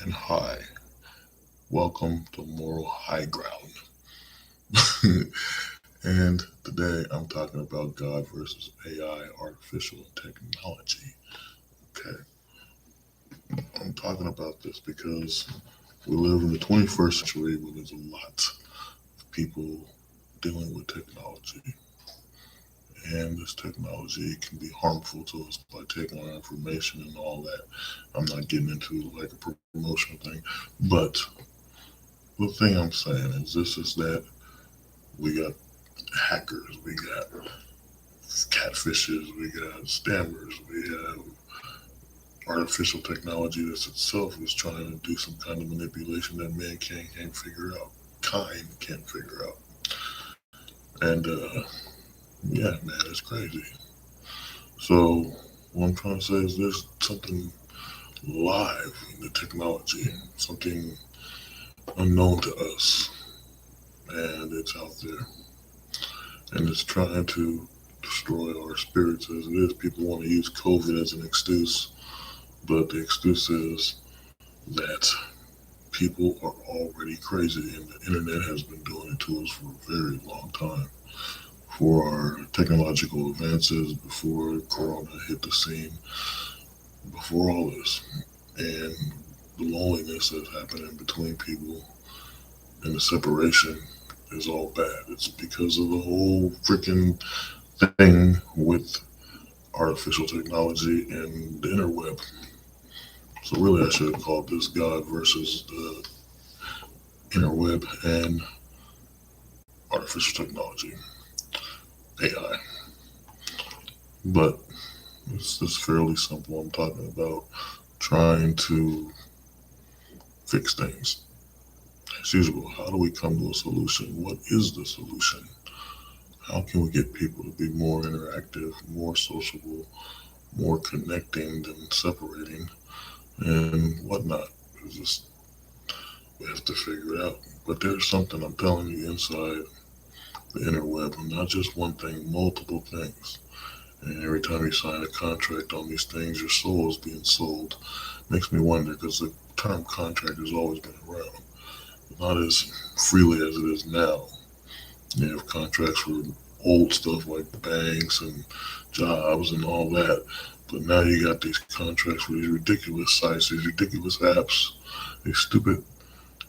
and hi. Welcome to Moral High Ground. And today I'm talking about God versus AI, artificial technology. Okay, I'm talking about this because we live in the 21st century where there's a lot of people dealing with technology. And this technology can be harmful to us by taking our information and all that. I'm not getting into like a promotional thing, but the thing I'm saying is this is that we got hackers, we got catfishes, we got scammers, we have artificial technology that itself is trying to do some kind of manipulation that man can't figure out, kind can't figure out. And yeah, man, it's crazy. So what I'm trying to say is there's something live in the technology, something unknown to us, and it's out there, and it's trying to destroy our spirits as it is. People want to use COVID as an excuse, but the excuse is that people are already crazy, and the internet has been doing it to us for a very long time. For our technological advances, before Corona hit the scene, before all this, and the loneliness that's happening between people and the separation is all bad. It's because of the whole freaking thing with artificial technology and the interweb. So really, I should have called this God versus the interweb and artificial technology, AI. But it's fairly simple. I'm talking about trying to fix things. As usual, how do we come to a solution? What is the solution? How can we get people to be more interactive, more sociable, more connecting than separating, and whatnot? It's just we have to figure it out. But there's something I'm telling you inside the interweb, and not just one thing, multiple things. And every time you sign a contract on these things, your soul is being sold. Makes me wonder because the term contract has always been around, not as freely as it is now. You have contracts for old stuff like banks and jobs and all that, but now you got these contracts for these ridiculous sites, these ridiculous apps, these stupid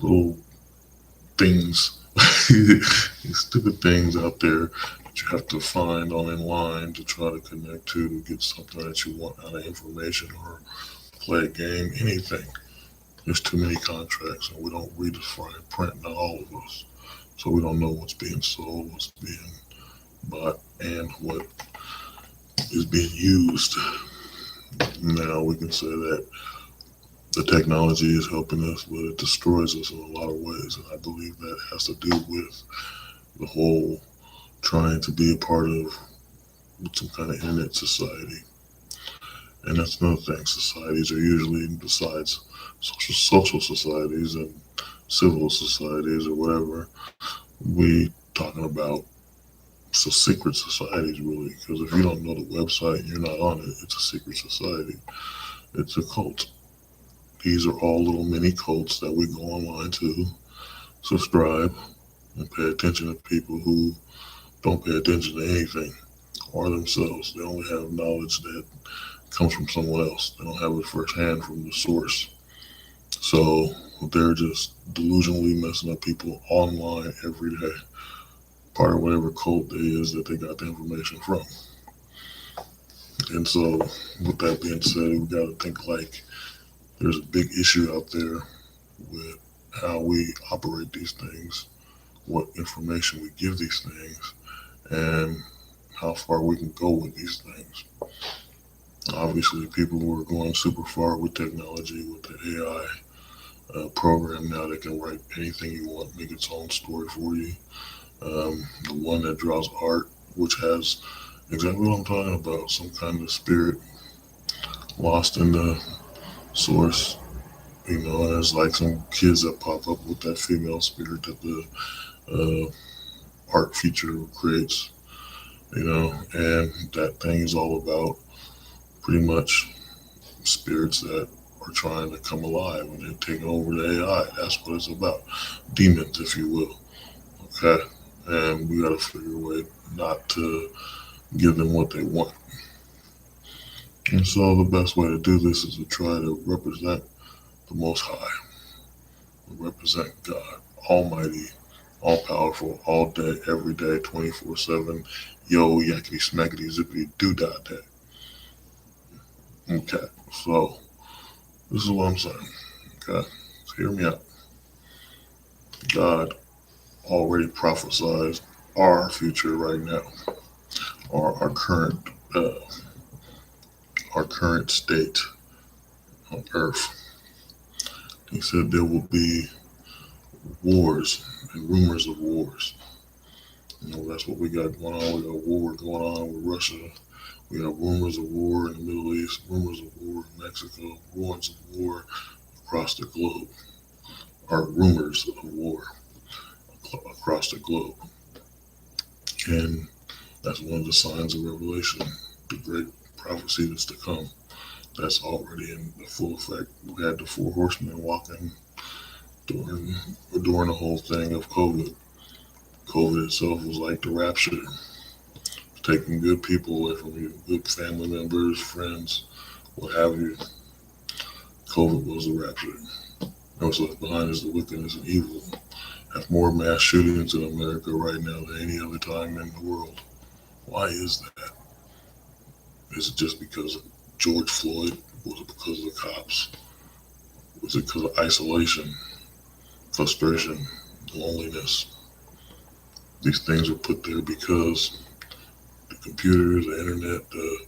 little things, these stupid things out there that you have to find on in line to try to connect to get something that you want out of information or play a game, anything. There's too many contracts and we don't read the fine print, not all of us. So we don't know what's being sold, what's being bought, and what is being used. Now we can say that the technology is helping us, but it destroys us in a lot of ways. And I believe that has to do with the whole trying to be a part of some kind of internet society. And that's another thing. Societies are usually, besides social societies and civil societies or whatever, we talking about so secret societies really. Because if you don't know the website and you're not on it, it's a secret society. It's a cult. These are all little mini cults that we go online to subscribe and pay attention to people who don't pay attention to anything or themselves. They only have knowledge that comes from someone else. They don't have it firsthand from the source. So they're just delusionally messing up people online every day. Part of whatever cult they is that they got the information from. And so, with that being said, we got to think like there's a big issue out there with how we operate these things, what information we give these things, and how far we can go with these things. Obviously, people who are going super far with technology, with the AI program now that can write anything you want, make its own story for you. The one that draws art, which has exactly what I'm talking about, some kind of spirit lost in the source. You know, and there's like some kids that pop up with that female spirit that the art feature creates. You know, and that thing is all about pretty much spirits that are are trying to come alive and they're taking over the AI. That's what it's about. Demons, if you will. Okay? And we got to figure a way not to give them what they want. And so the best way to do this is to try to represent the Most High, represent God, Almighty, all powerful, all day, every day, 24/7. Yo, yakety smackety zippity doo dah day. Okay, so this is what I'm saying. Okay, so hear me out. God already prophesied our future right now, or uh, our current state on Earth. He said there will be wars and rumors of wars. That's what we got going on. We got war going on with Russia. We have rumors of war in the Middle East, rumors of war in Mexico, rumors of war across the globe, or rumors of war across the globe. And that's one of the signs of Revelation, the great prophecy that's to come. That's already in full effect. We had the four horsemen walking during the whole thing of COVID. COVID itself was like the rapture, taking good people away from you, good family members, friends, what have you. COVID was the rapture. What's left behind is the wickedness and evil. Have more mass shootings in America right now than any other time in the world. Why is that? Is it just because of George Floyd? Was it because of the cops? Was it because of isolation, frustration, loneliness? These things were put there because the computers, the internet, the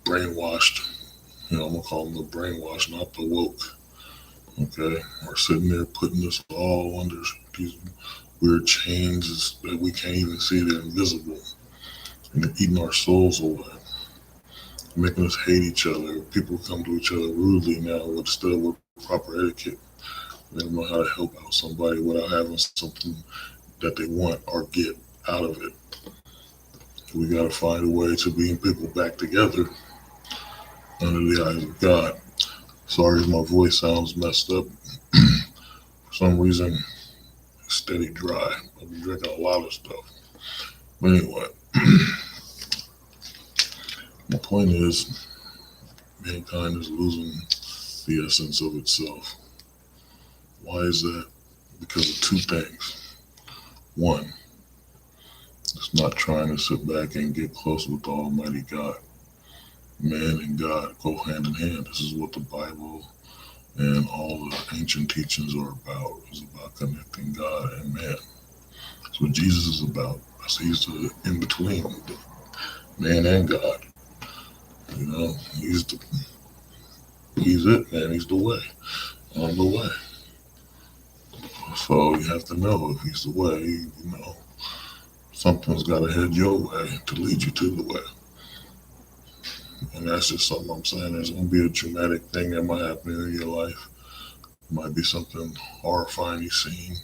brainwashed, I'm going to call them the brainwashed, not the woke, okay, are sitting there putting us all under these weird chains that we can't even see. They're invisible. And they're eating our souls away, making us hate each other. People come to each other rudely now instead of with proper etiquette. They don't know how to help out somebody without having something that they want or get out of it. We got to find a way to bring people back together under the eyes of God. Sorry if my voice sounds messed up. For some reason, it's steady dry. I've been drinking a lot of stuff. But anyway, my point is, mankind is losing the essence of itself. Why is that? Because of two things. One, it's not trying to sit back and get close with the Almighty God. Man and God go hand in hand. This is what the Bible and all the ancient teachings are about. It's about connecting God and man. That's what Jesus is about. He's the in between, the man and God. He's it, man. He's the way. On the way. So you have to know if he's the way, something's got to head your way to lead you to the way. And that's just something I'm saying. There's going to be a traumatic thing that might happen in your life. It might be something horrifying you've seen,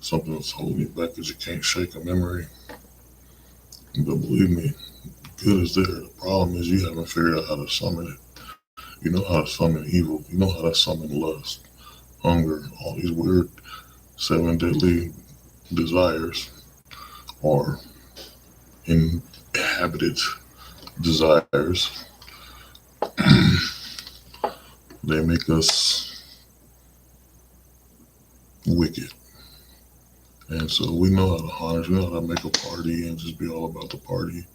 something that's holding you back because you can't shake a memory. But believe me, good is there. The problem is you haven't figured out how to summon it. You know how to summon evil. You know how to summon lust, hunger, all these weird 7 deadly desires or inhabited desires. They make us wicked. And so we know how to harness, we know how to make a party and just be all about the party.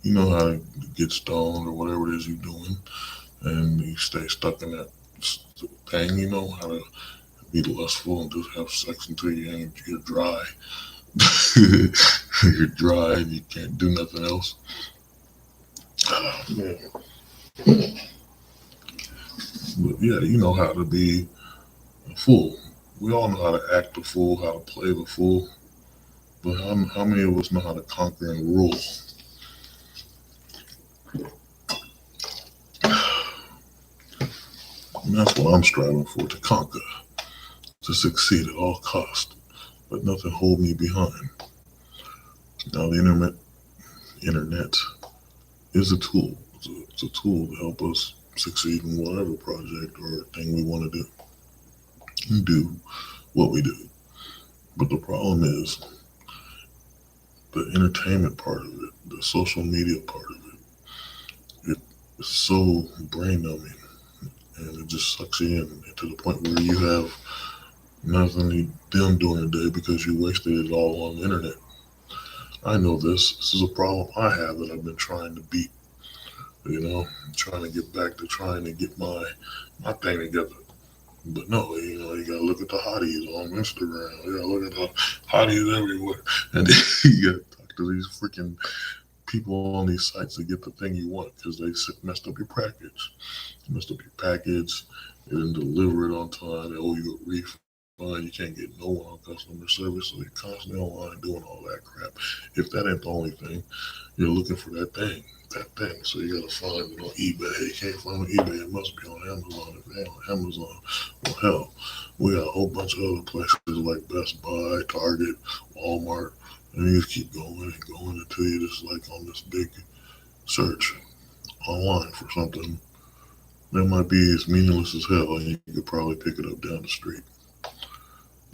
You know how to get stoned or whatever it is you're doing, and you stay stuck in that thing. You know how to be lustful and just have sex until you're dry. You're dry and you can't do nothing else. But yeah, you know how to be a fool. We all know how to act the fool, how to play the fool. But how many of us know how to conquer and rule? And that's what I'm striving for, to conquer, to succeed at all costs. Let nothing hold me behind. Now the internet is a tool. It's a tool to help us succeed in whatever project or thing we want to do and do what we do. But the problem is the entertainment part of it, the social media part of it, it's so brain numbing and it just sucks you in to the point where you have nothing them during the day because you wasted it all on the internet. I know this. This is a problem I have that I've been trying to beat. Trying to get back to trying to get my thing together. But no, you gotta look at the hotties on Instagram. You gotta look at the hotties everywhere, and then you gotta talk to these freaking people on these sites to get the thing you want because they messed up your package. Messed up your package. They didn't deliver it on time. They owe you a refund. You can't get no one on customer service, so you're constantly online doing all that crap. If that ain't the only thing, you're looking for that thing. So you gotta find it on eBay. You can't find it on eBay. It must be on Amazon. If it ain't on Amazon, well, hell, we got a whole bunch of other places like Best Buy, Target, Walmart, and you just keep going and going until you're just like on this big search online for something that might be as meaningless as hell, and you could probably pick it up down the street.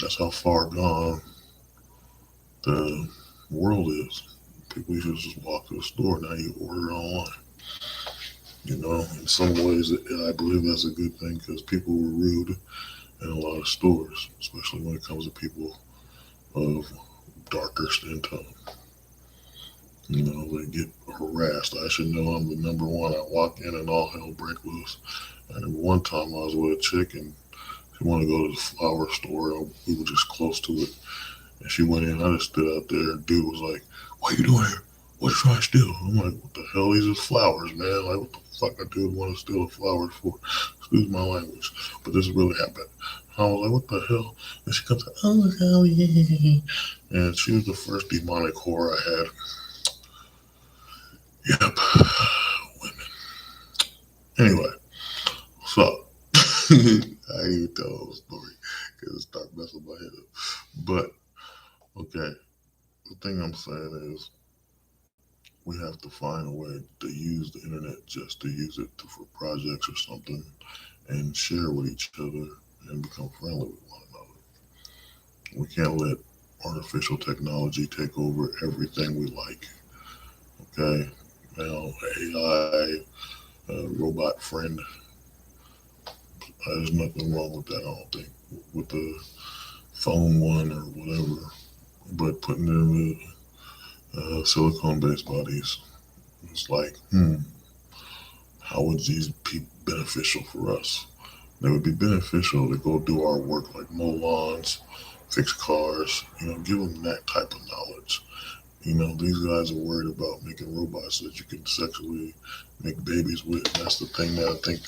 That's how far gone the world is. People used to just walk to the store. Now you order online. In some ways, I believe that's a good thing because people were rude in a lot of stores, especially when it comes to people of darker skin tone. They get harassed. I should know I'm the number one. I walk in and all hell break loose. I remember one time I was with a chick and she wanted to go to the flower store. We were just close to it. And she went in. I just stood out there. And dude was like, "What you doing here? What you trying to steal?" I'm like, "What the hell? These are flowers, man. Like, what the fuck a dude want to steal the flowers for?" Excuse my language. But this really happened. I was like, "What the hell?" And she comes like, "Oh, hell yeah." And she was the first demonic whore I had. Yep. Women. Anyway, so I ain't even tell the whole story because it started messing my head up. But okay, the thing I'm saying is we have to find a way to use the internet just to use it for projects or something and share with each other and become friendly with one another. We can't let artificial technology take over everything we like. Okay, now AI, robot friend, there's nothing wrong with that. I don't think with the phone one or whatever, but putting them with silicone-based bodies, it's like, how would these be beneficial for us? They would be beneficial to go do our work like mow lawns, fix cars, give them that type of knowledge. These guys are worried about making robots that you can sexually make babies with. And that's the thing that I think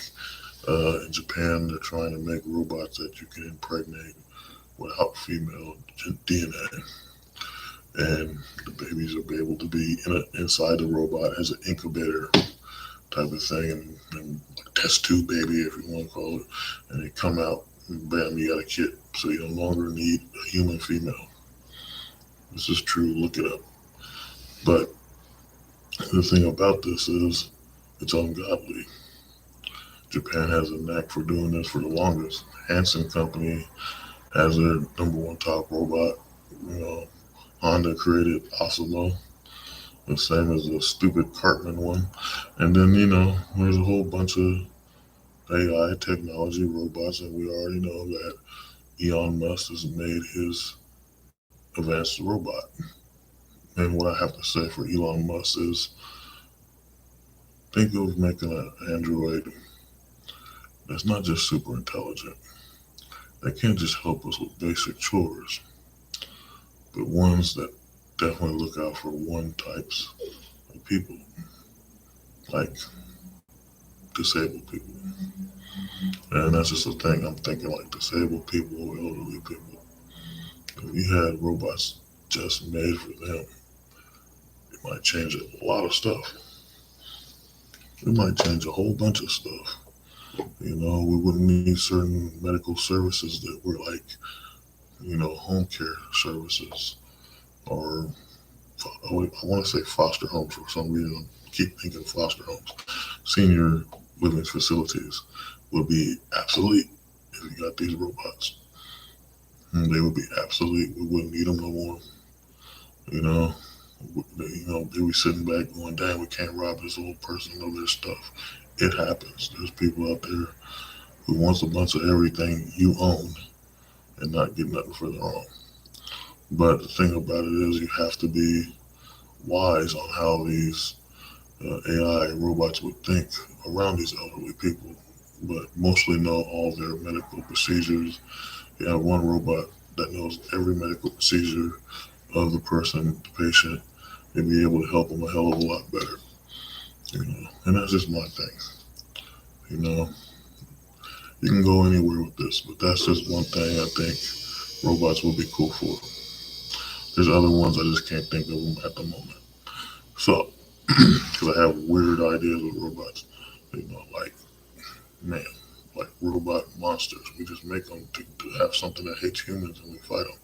in Japan they're trying to make robots that you can impregnate without female DNA. And the babies will be able to be inside the robot as an incubator type of thing, and like test tube baby, if you want to call it, and they come out and bam, you got a kid. So you no longer need a human female. This is true. Look it up. But the thing about this is it's ungodly. Japan has a knack for doing this for the longest. Hanson Company has their number one top robot. You know, Honda created Osimo, the same as the stupid Cartman one. And then, there's a whole bunch of AI technology robots, and we already know that Elon Musk has made his advanced robot. And what I have to say for Elon Musk is think of making an android that's not just super intelligent. They can't just help us with basic chores, but ones that definitely look out for one types of people, like disabled people. And that's just the thing. I'm thinking like disabled people, elderly people. If you had robots just made for them, it might change a lot of stuff. It might change a whole bunch of stuff. We wouldn't need certain medical services that were like, home care services or I want to say foster homes for some reason. I keep thinking foster homes, senior living facilities would be obsolete if you got these robots. They would be obsolete. We wouldn't need them no more. You know, they be sitting back going, "Damn, we can't rob this old person of their stuff." It happens. There's people out there who wants a bunch of everything you own and not get nothing for their own. But the thing about it is, you have to be wise on how these AI robots would think around these elderly people, but mostly know all their medical procedures. You have one robot that knows every medical procedure of the person, the patient, and be able to help them a hell of a lot better. And that's just my thing. You know, you can go anywhere with this, but that's just one thing I think robots would be cool for. There's other ones I just can't think of them at the moment. So, because I have weird ideas with robots, like man, like robot monsters. We just make them to have something that hates humans and we fight them.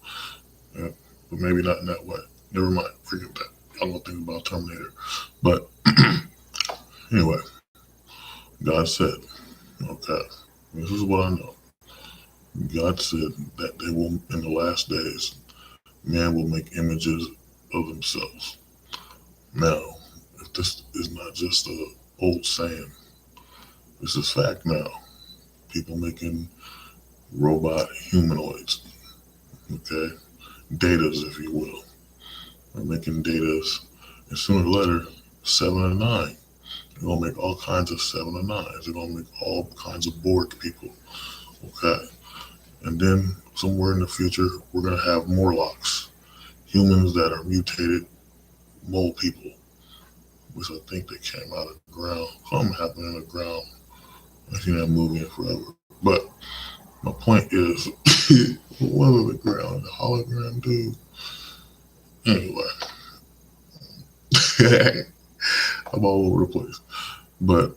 Yeah, but maybe not in that way. Never mind. Forget that. I'm gonna think about Terminator. But anyway, God said, okay, this is what I know. God said that they will, in the last days, man will make images of themselves. Now, if this is not just a old saying, this is fact now. People making robot humanoids, okay, datas, if you will. They're making datas, and sooner or later, 7 and 9. They're gonna make all kinds of 7 and 9s. They're gonna make all kinds of Borg people, okay. And then somewhere in the future, we're gonna have Morlocks, humans that are mutated mole people, which I think they came out of the ground. Something happened in the ground. I've seen that movie in forever. But my point is, what was the ground? The hologram dude? Anyway, I'm all over the place. But,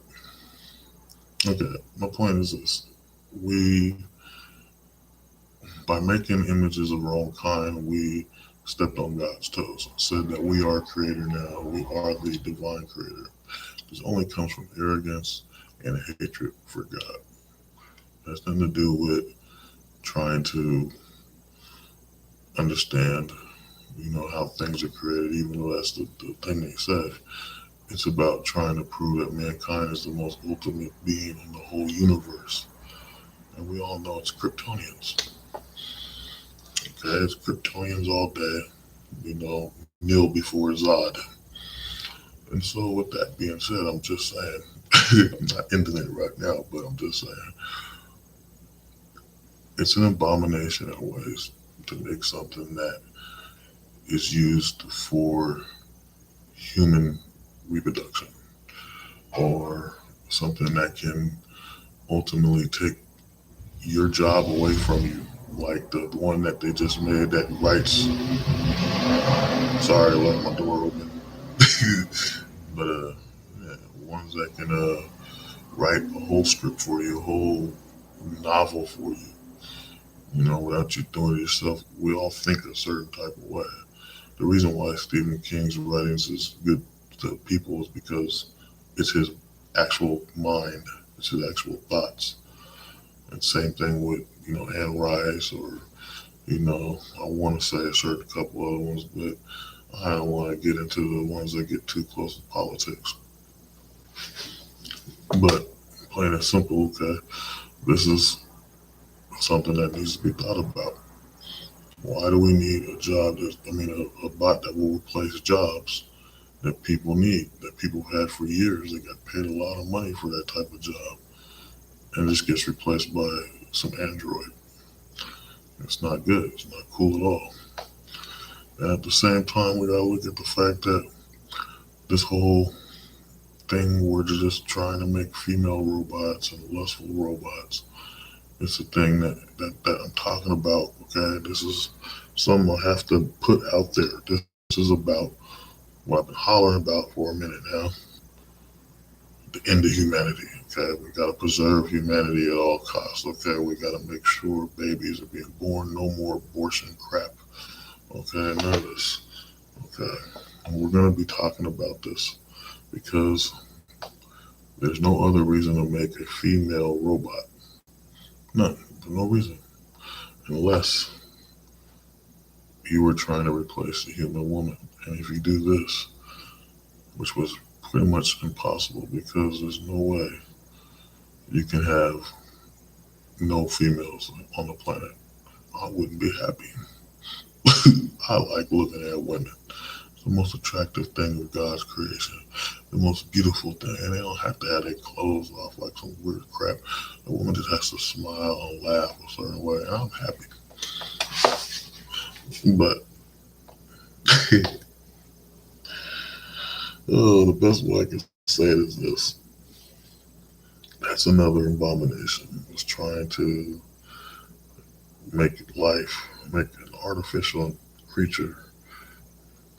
okay, my point is this. We, by making images of our own kind, we stepped on God's toes. Said that we are creator now. We are the divine creator. This only comes from arrogance and hatred for God. It has nothing to do with trying to understand, how things are created, even though that's the thing they said. It's about trying to prove that mankind is the most ultimate being in the whole universe. And we all know it's Kryptonians. Okay, it's Kryptonians all day. Kneel before Zod. And so, with that being said, I'm just saying, I'm not ending it right now, but I'm just saying, it's an abomination in ways to make something that is used for human reproduction or something that can ultimately take your job away from you. Like the one that they just made that writes. Sorry, I left my door open. But yeah, ones that can write a whole script for you, a whole novel for you. Without you doing it yourself. We all think a certain type of way. The reason why Stephen King's writings is good to people is because it's his actual mind, it's his actual thoughts. And same thing with, Anne Rice or, I want to say a certain couple other ones, but I don't want to get into the ones that get too close to politics. But plain and simple, okay, this is something that needs to be thought about. Why do we need a job a bot that will replace jobs that people need, that people had for years? They got paid a lot of money for that type of job, and this gets replaced by some android. It's not good. It's not cool at all. And at the same time, we gotta look at the fact that this whole thing, we're just trying to make female robots and lustful robots. It's a thing that I'm talking about. Okay, this is something I have to put out there. This is about what I've been hollering about for a minute now. The end of humanity. Okay, we gotta preserve humanity at all costs. Okay, we gotta make sure babies are being born. No more abortion crap. Okay, none of this. Okay, and we're gonna be talking about this because There's no other reason to make a female robot. None. For no reason. Unless you were trying to replace the human woman. And if you do this, which was pretty much impossible because there's no way you can have no females on the planet, I wouldn't be happy. I like looking at women. It's the most attractive thing of God's creation. The most beautiful thing. And they don't have to have their clothes off like some weird crap. The woman just has to smile and laugh a certain way. And I'm happy. But oh, the best way I can say it is this. That's another abomination. It's trying to make life, make an artificial creature,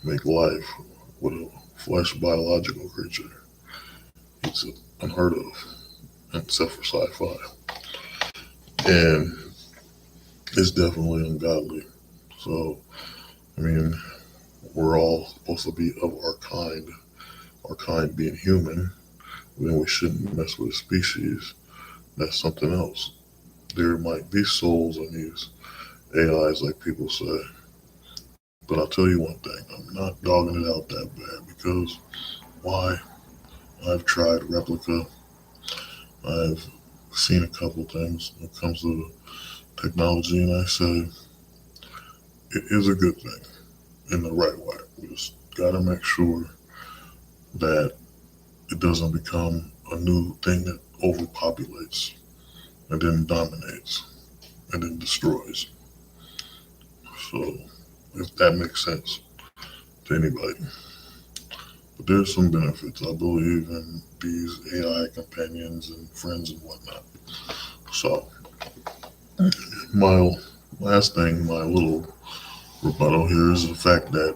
make life with a flesh biological creature. It's unheard of, except for sci-fi. And it's definitely ungodly. So, I mean, we're all supposed to be of our kind being human, then we shouldn't mess with a species. That's something else. There might be souls in these AIs, like people say. But I'll tell you one thing, I'm not dogging it out that bad because why? I've tried Replica. I've seen a couple things when it comes to technology, and I say it is a good thing in the right way. We just got to make sure that it doesn't become a new thing that overpopulates and then dominates and then destroys. So, if that makes sense to anybody. But there's some benefits. I believe in these AI companions and friends and whatnot. So, my last thing, my little rebuttal here is the fact that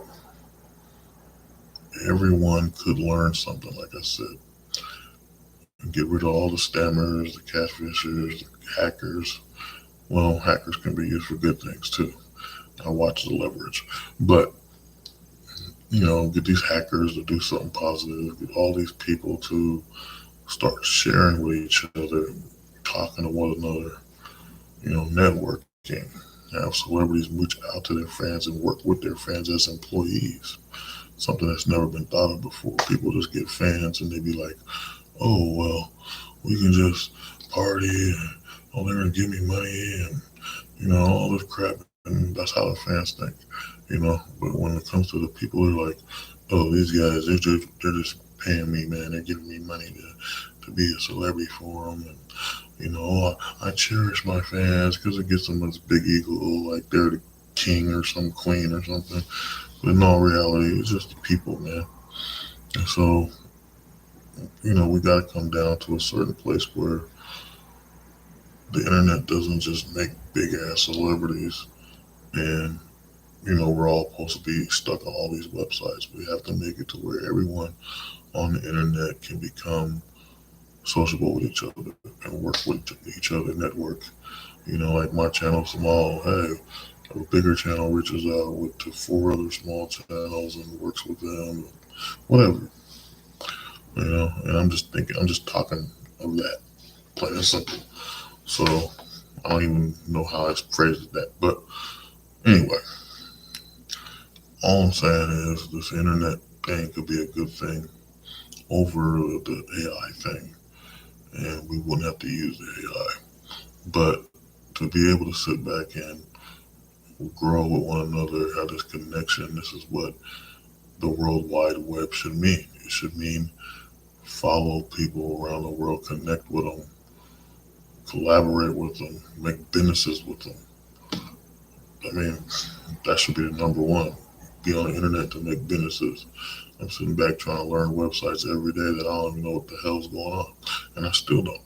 everyone could learn something, like I said, and get rid of all the stammers, the catfishers, the hackers. Well, hackers can be used for good things too. I watch the leverage. But, get these hackers to do something positive, get all these people to start sharing with each other, talking to one another, networking, have celebrities reach out to their fans and work with their fans as employees. Something that's never been thought of before. People just get fans and they be like, oh, well, we can just party and oh, they're going to give me money and, all this crap. And that's how the fans think, But when it comes to the people who are like, oh, these guys, they're just paying me, man. They're giving me money to be a celebrity for them. And, I cherish my fans because it gives them this big ego, like they're the king or some queen or something. But in all reality, it's just the people, man. And so, we got to come down to a certain place where the internet doesn't just make big ass celebrities and, we're all supposed to be stuck on all these websites. We have to make it to where everyone on the internet can become sociable with each other and work with each other, network. Like my channel small, hey, a bigger channel reaches out to four other small channels and works with them, whatever. And I'm just talking of that, plain and simple. So I don't even know how I phrased that, but anyway, all I'm saying is this internet thing could be a good thing over the AI thing, and we wouldn't have to use the AI. But to be able to sit back and grow with one another, have this connection, this is what the World Wide Web should mean. It should mean follow people around the world, connect with them, collaborate with them, make businesses with them. I mean, that should be the number one. Be on the internet to make businesses. I'm sitting back trying to learn websites every day that I don't even know what the hell's going on. And I still don't.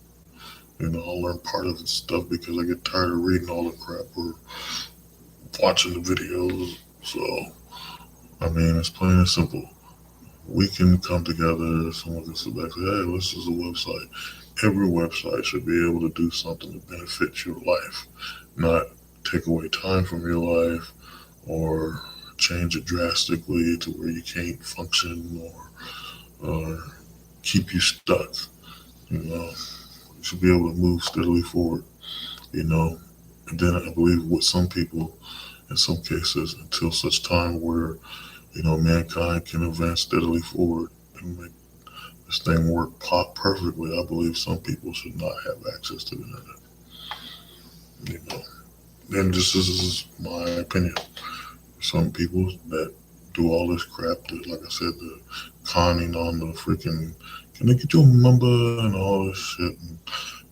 I'll learn part of the stuff because I get tired of reading all the crap or watching the videos. So, I mean, it's plain and simple. We can come together. Someone can sit back and say, hey, this is a website. Every website should be able to do something to benefit your life, not take away time from your life or change it drastically to where you can't function or keep you stuck. You know, you should be able to move steadily forward. You know, and then I believe with some people, in some cases, until such time where mankind can advance steadily forward and make this thing work perfectly, I believe some people should not have access to the internet. You know, and this is my opinion. Some people that do all this crap, that, like I said, the conning on the freaking, can they get your number and all this shit,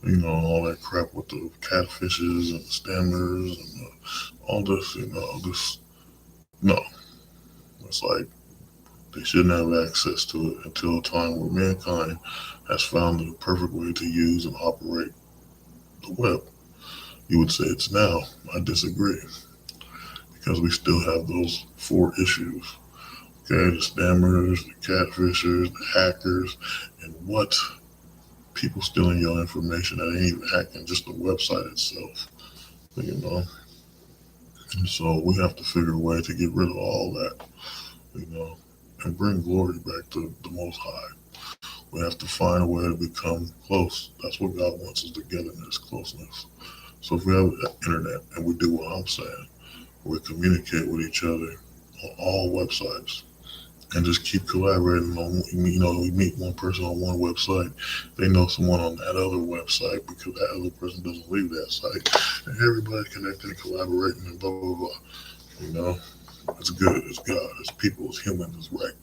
and all that crap with the catfishes and the scammers and all this, this. No, it's like they shouldn't have access to it until a time where mankind has found the perfect way to use and operate the web. You would say it's now. I disagree because we still have those four issues. Okay, the spammers, the catfishers, the hackers, and what people stealing your information that ain't even hacking just the website itself. You know, and so we have to figure a way to get rid of all that. You know, and bring glory back to the Most High. We have to find a way to become close. That's what God wants us togetherness, closeness. So if we have the internet and we do what I'm saying, we communicate with each other on all websites and just keep collaborating on, we meet one person on one website, they know someone on that other website because that other person doesn't leave that site, and everybody connecting and collaborating and blah, blah, blah. You know, it's good, it's God, it's people, it's humans, it's right.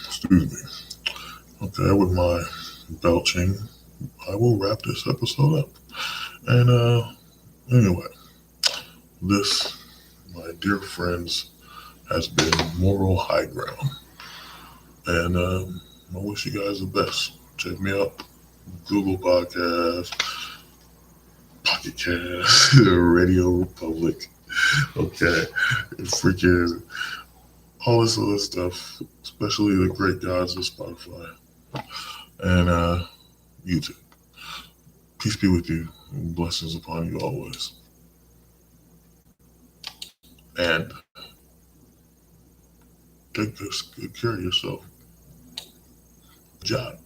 Excuse me. Okay, with my belching, I will wrap this episode up. And anyway, this, my dear friends, has been Moral High Ground. And I wish you guys the best. Check me out. Google Podcast, Pocket Cast, Radio Republic. Okay. And freaking all this other stuff, especially the great gods of Spotify and YouTube. Peace be with you. And blessings upon you always. And take good care of yourself. Good job.